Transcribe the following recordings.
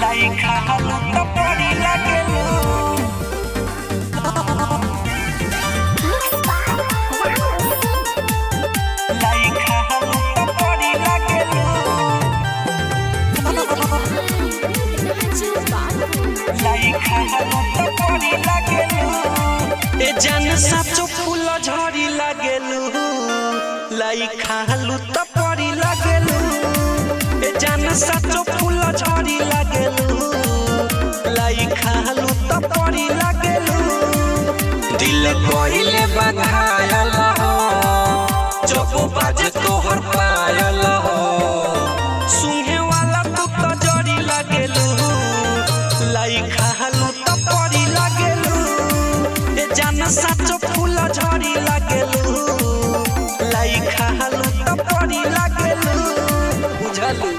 लाइका हालू तो पड़ी लागेलू लाइका हालू तो पड़ी लागेलू लाइका हालू तो पड़ी लागेलू ए जान साचो फूल झड़ी लागेलू लाइका हालू तो पड़ी लागेलू ए जान साचो फूल झड़ी लागेलू लाइका हालू तो पड़ी लागेलू दिल कोइले बधायल हो जब बाजे तोहर पायल हो सुने वाला तू तो जड़ी लागेलू लाइका हालू तो पड़ी लागेलू ए जान साचो फूल झड़ी लागेलू लाइका हालू तो पड़ी लागेलू बुझलू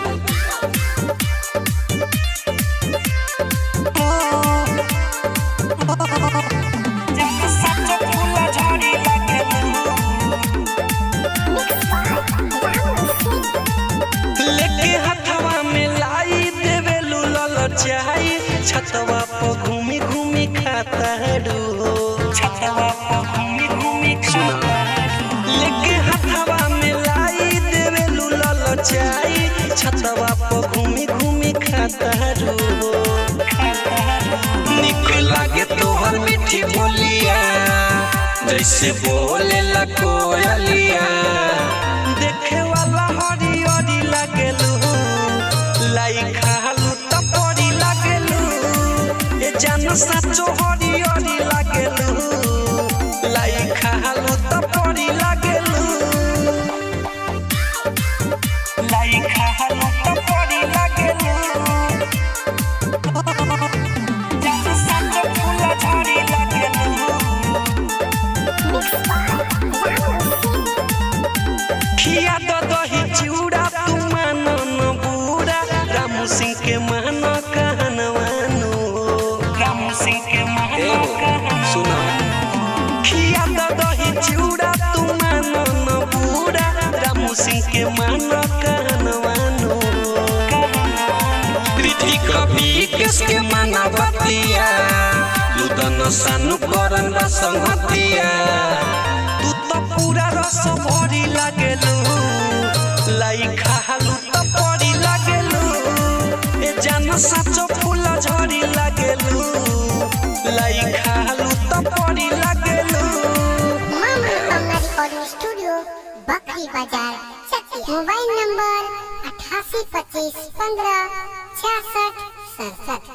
छतवा पर घूमी घूमी खाता डू छतवा पर घूमी घूमी खाता लेके हथवा में लाई देवे लुलल चाई छतवा पर घूमी घूमी खाता डू निक लागे तोहर मीठी बोलिया जैसे बोले ला कोयलिया देखे वाला हरी हरी लागेलू लाइका हालू तो पड़ी लागेलू ए जान साचो हरी हरी लागेलू लाइका हालू तो पड़ी लागेलू लाइका हालू तो पड़ी लागेलू जान साचो फूल झड़ी लागेलू खिया दो दही चूड़ा तू मानन बूढ़ा रामू सिंह के मान कहनवानू रामू सिंह के मान सुना खिया दो दही चूड़ा तू मानन बूढ़ा रामू सिंह के मान कहनवानू प्रीति कवि किसके माना बतिया लुदन सानु करन संगतिया तू तो पूरा रस भरी लागेलू लाइका हालू तो पड़ी लागेलू ए जान साचो फूल झड़ी लागेलू लाइका हालू तो पड़ी लागेलू मामा कमला रिकॉर्डिंग स्टूडियो बकरी बाजार चक्की मोबाइल नंबर 8825156667